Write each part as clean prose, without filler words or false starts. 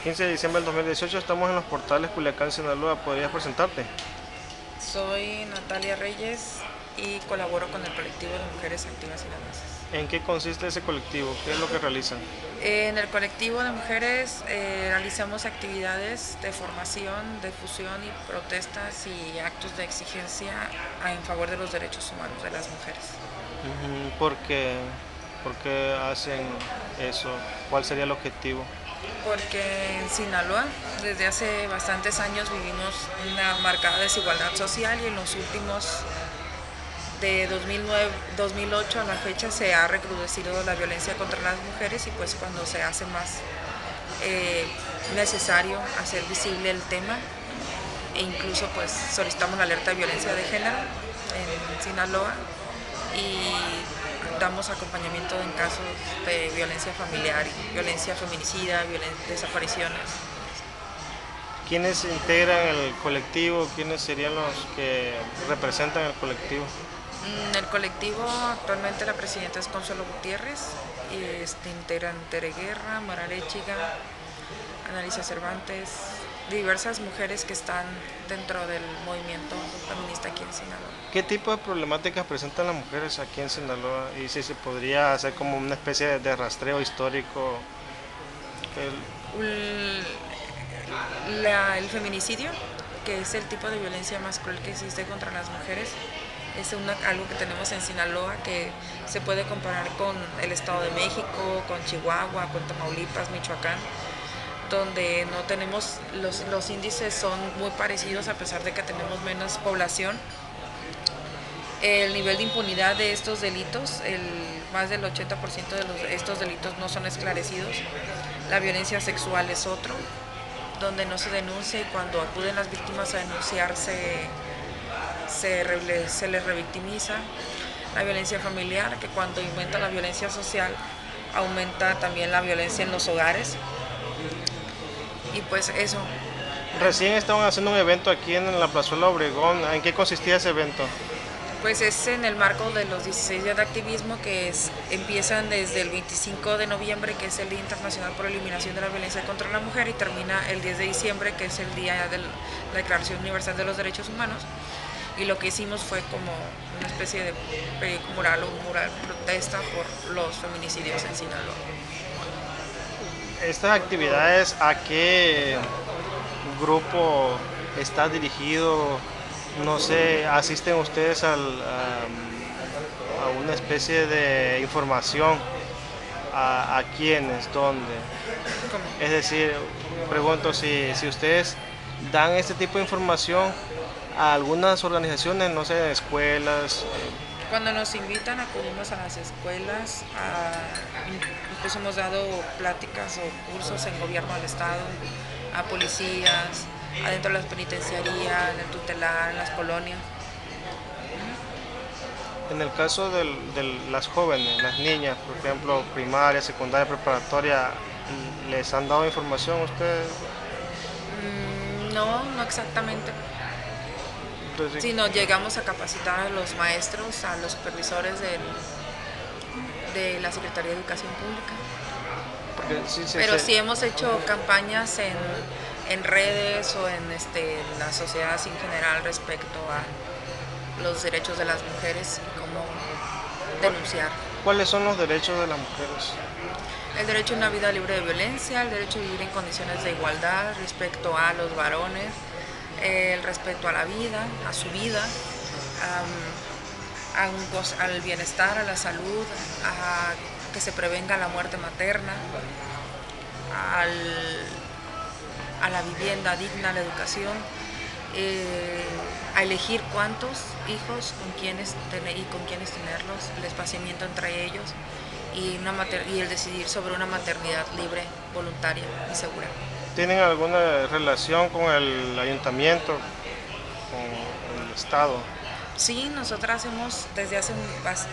15 de diciembre del 2018, estamos en los portales Culiacán, Sinaloa. ¿Podrías presentarte? Soy Natalia Reyes y colaboro con el colectivo de mujeres activas irlandesas. ¿En qué consiste ese colectivo? ¿Qué es lo que realizan? En el colectivo de mujeres realizamos actividades de formación, difusión y protestas y actos de exigencia en favor de los derechos humanos de las mujeres. ¿Por qué hacen eso? ¿Cuál sería el objetivo? Porque en Sinaloa desde hace bastantes años vivimos una marcada desigualdad social y en los últimos de 2009, 2008 a la fecha se ha recrudecido la violencia contra las mujeres y pues cuando se hace más necesario hacer visible el tema e incluso pues solicitamos la alerta de violencia de género en Sinaloa y damos acompañamiento en casos de violencia familiar, violencia feminicida, desapariciones. ¿Quiénes integran el colectivo? ¿Quiénes serían los que representan el colectivo? En el colectivo actualmente la presidenta es Consuelo Gutiérrez, y integran Tere Guerra, Mara Lechiga, Analicia Cervantes, diversas mujeres que están dentro del movimiento feminista aquí en Sinaloa. ¿Qué tipo de problemáticas presentan las mujeres aquí en Sinaloa? Y si se podría hacer como una especie de rastreo histórico. El feminicidio, que es el tipo de violencia más cruel que existe contra las mujeres, es algo que tenemos en Sinaloa que se puede comparar con el Estado de México, con Chihuahua, con Tamaulipas, Michoacán, donde no tenemos, los índices son muy parecidos a pesar de que tenemos menos población. El nivel de impunidad de estos delitos, más del 80% de estos delitos no son esclarecidos. La violencia sexual es otro, donde no se denuncia y cuando acuden las víctimas a denunciar se les revictimiza. La violencia familiar, que cuando aumenta la violencia social, aumenta también la violencia en los hogares. Y pues eso. Recién estaban haciendo un evento aquí en la Plazuela Obregón. ¿En qué consistía ese evento? Pues es en el marco de los 16 días de activismo empiezan desde el 25 de noviembre, que es el Día Internacional por la Eliminación de la Violencia contra la Mujer, y termina el 10 de diciembre, que es el Día de la Declaración Universal de los Derechos Humanos. Y lo que hicimos fue como una especie de periódico mural o un mural protesta por los feminicidios en Sinaloa. ¿Estas actividades a qué grupo está dirigido? No sé, ¿asisten ustedes a una especie de información? ¿A quiénes? ¿Dónde? Como Es decir, pregunto si ustedes dan este tipo de información a algunas organizaciones, no sé, escuelas. cuando nos invitan acudimos a las escuelas, incluso hemos dado pláticas o cursos en gobierno del estado, a policías, adentro de las penitenciarías, en el tutelar, en las colonias. En el caso de las jóvenes, las niñas, por ejemplo, primaria, secundaria, preparatoria, ¿les han dado información a ustedes? No, no exactamente. Entonces, Sino llegamos a capacitar a los maestros, a los supervisores de la Secretaría de Educación Pública. porque sí, Pero sí hemos hecho campañas en redes o en la sociedad en general respecto a los derechos de las mujeres y cómo denunciar. ¿cuáles son los derechos de las mujeres? El derecho a una vida libre de violencia, el derecho a vivir en condiciones de igualdad respecto a los varones, el respeto a la vida, a su vida, al bienestar, a la salud, a que se prevenga la muerte materna, al, a la vivienda digna, a la educación, a elegir cuántos hijos con quiénes y con quiénes tenerlos, el espaciamiento entre ellos y el decidir sobre una maternidad libre, voluntaria y segura. ¿Tienen alguna relación con el ayuntamiento, con el estado? Sí, nosotras desde hace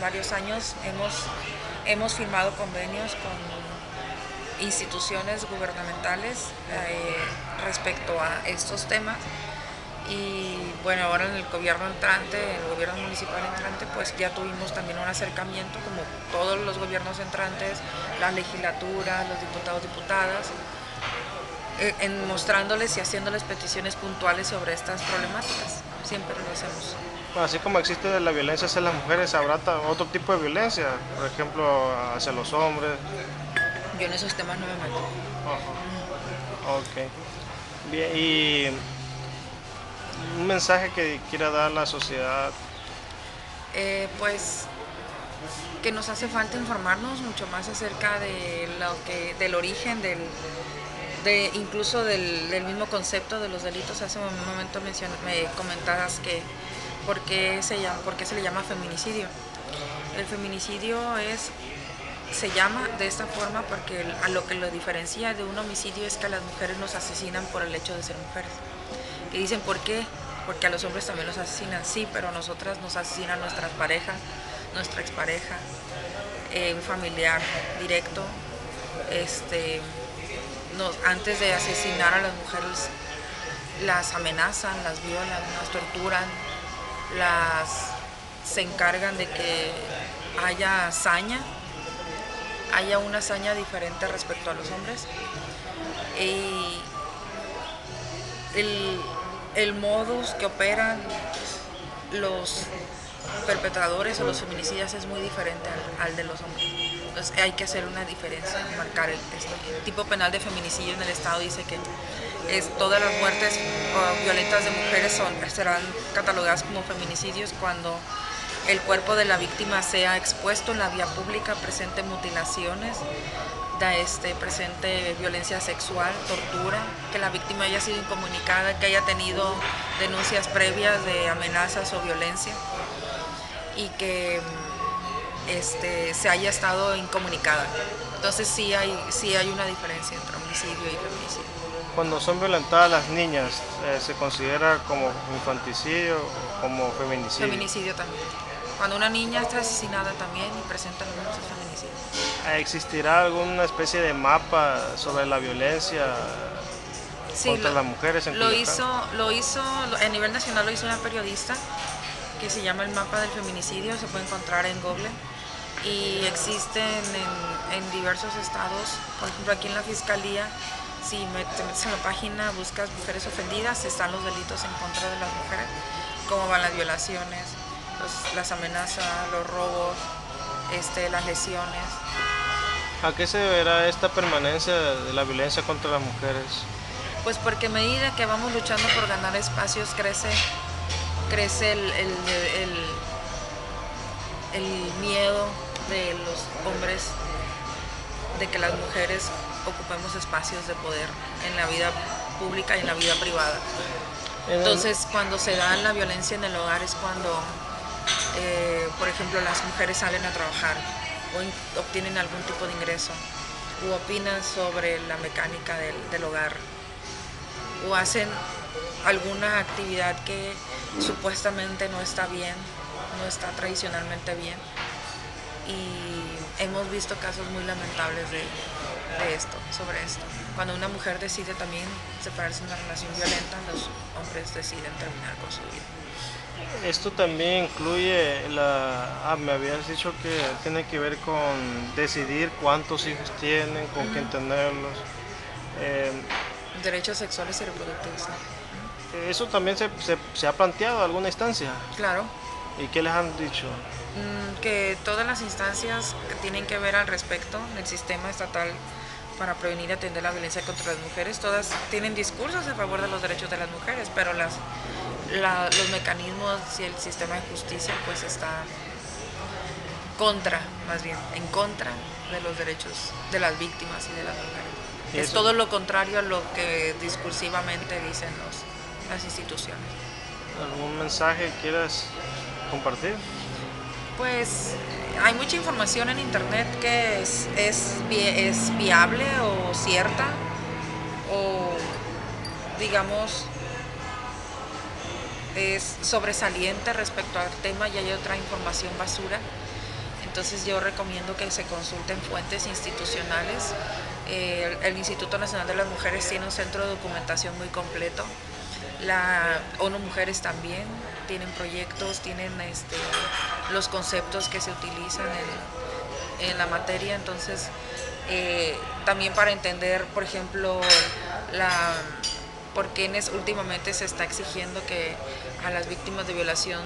varios años, hemos firmado convenios con instituciones gubernamentales respecto a estos temas. Y bueno, ahora en el gobierno entrante, en el gobierno municipal entrante, pues ya tuvimos también un acercamiento, como todos los gobiernos entrantes, las legislaturas, los diputados, diputadas, mostrándoles y haciéndoles peticiones puntuales sobre estas problemáticas. Siempre lo hacemos. Bueno, así como existe la violencia hacia las mujeres, habrá otro tipo de violencia, por ejemplo, hacia los hombres. Yo en esos temas no me meto. Ajá. Ok. Bien, y un mensaje que quiera dar a la sociedad. Pues que nos hace falta informarnos mucho más acerca de del origen incluso del mismo concepto de los delitos. Hace un momento me comentabas que por qué se le llama feminicidio. El feminicidio se llama de esta forma porque a lo que lo diferencia de un homicidio es que a las mujeres nos asesinan por el hecho de ser mujeres. Y dicen, ¿por qué? Porque a los hombres también los asesinan, sí, pero a nosotras nos asesinan nuestras parejas, nuestra expareja, un familiar directo. Antes de asesinar a las mujeres, las amenazan, las violan, las torturan, se encargan de que haya una hazaña diferente respecto a los hombres. Y el modus que operan los perpetradores o los feminicidas es muy diferente al de los hombres. Entonces hay que hacer una diferencia, marcar el tipo penal de feminicidio en el Estado dice que todas las muertes violentas de mujeres serán catalogadas como feminicidios cuando el cuerpo de la víctima sea expuesto en la vía pública, presente mutilaciones, presente violencia sexual, tortura, que la víctima haya sido incomunicada, que haya tenido denuncias previas de amenazas o violencia y que se haya estado incomunicada. Entonces sí hay una diferencia entre homicidio y feminicidio. Cuando son violentadas las niñas, ¿se considera como infanticidio o como feminicidio? Feminicidio también. Cuando una niña está asesinada también y presenta números de feminicidio. ¿Existirá alguna especie de mapa sobre la violencia contra las mujeres en Culiacán? Lo hizo, a nivel nacional lo hizo una periodista que se llama el mapa del feminicidio, se puede encontrar en Google y existen en diversos estados. Por ejemplo, aquí en la Fiscalía, si te metes en la página, buscas mujeres ofendidas, están los delitos en contra de las mujeres, cómo van las violaciones, las amenazas, los robos, las lesiones. ¿A qué se deberá esta permanencia de la violencia contra las mujeres? Pues porque a medida que vamos luchando por ganar espacios crece el miedo de los hombres de que las mujeres ocupemos espacios de poder en la vida pública y en la vida privada. Entonces, cuando se da la violencia en el hogar es cuando, por ejemplo, las mujeres salen a trabajar o obtienen algún tipo de ingreso o opinan sobre la mecánica del hogar o hacen alguna actividad que supuestamente no está bien, no está tradicionalmente bien. Y hemos visto casos muy lamentables sobre esto. Cuando una mujer decide también separarse de una relación violenta, los hombres deciden terminar con su vida. Esto también incluye me habías dicho que tiene que ver con decidir cuántos hijos tienen, con quién tenerlos. Derechos sexuales y reproductivos. ¿Eso también se ha planteado en alguna instancia? Claro. ¿Y qué les han dicho? Que todas las instancias que tienen que ver al respecto del sistema estatal para prevenir y atender la violencia contra las mujeres, todas tienen discursos a favor de los derechos de las mujeres, pero los mecanismos y el sistema de justicia pues está en contra de los derechos de las víctimas y de las mujeres. Es todo lo contrario a lo que discursivamente dicen las instituciones. ¿Algún mensaje quieras compartir? Pues hay mucha información en internet que es viable o cierta o digamos es sobresaliente respecto al tema y hay otra información basura. Entonces yo recomiendo que se consulten fuentes institucionales. El Instituto Nacional de las Mujeres tiene un centro de documentación muy completo. La ONU Mujeres también tienen proyectos, tienen los conceptos que se utilizan en la materia. Entonces también para entender, por ejemplo, la por qué últimamente se está exigiendo que a las víctimas de violación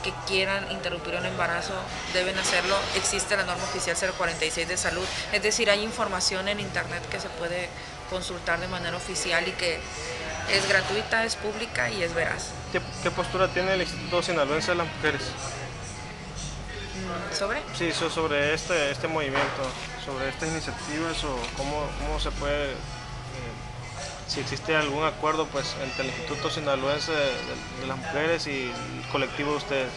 que quieran interrumpir un embarazo deben hacerlo. Existe la norma oficial 046 de salud, es decir, hay información en internet que se puede consultar de manera oficial y que es gratuita, es pública y es veraz. ¿Qué postura tiene el Instituto Sinaloense de las Mujeres? ¿Sobre? Sí, sobre este movimiento, sobre estas iniciativas o cómo se puede, si existe algún acuerdo pues entre el Instituto Sinaloense de las Mujeres y el colectivo de ustedes.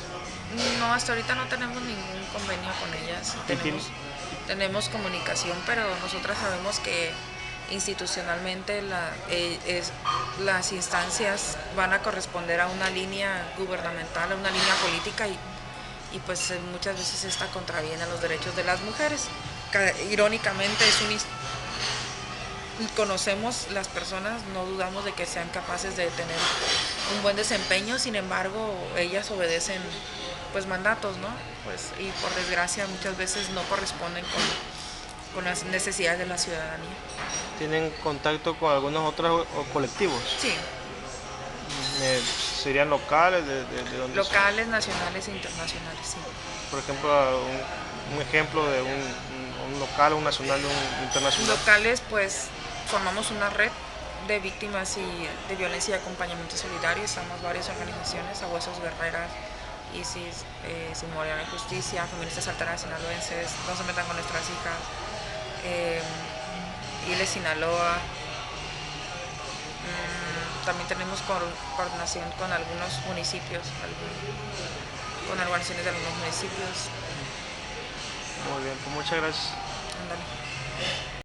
No, hasta ahorita no tenemos ningún convenio con ellas. Tenemos comunicación, pero nosotras sabemos que institucionalmente las instancias van a corresponder a una línea gubernamental, a una línea política y pues muchas veces esta contraviene a los derechos de las mujeres. Irónicamente conocemos las personas, no dudamos de que sean capaces de tener un buen desempeño, sin embargo ellas obedecen pues mandatos, ¿no? Pues, y por desgracia muchas veces no corresponden con las necesidades de la ciudadanía. ¿Tienen contacto con algunos otros colectivos? Sí. ¿Serían locales? ¿De dónde locales, nacionales e internacionales, sí. Por ejemplo, un ejemplo de un local, un nacional, un internacional. Locales, pues formamos una red de víctimas de violencia y acompañamiento solidario. Estamos varias organizaciones, Abuesos Guerreras, ISIS, Sin Morir en Justicia, Feministas Alteradas Sinaloenses, No se metan con nuestras hijas, ILE Sinaloa. También tenemos coordinación con algunos municipios, con organizaciones de algunos municipios. Muy bien, pues muchas gracias. Ándale.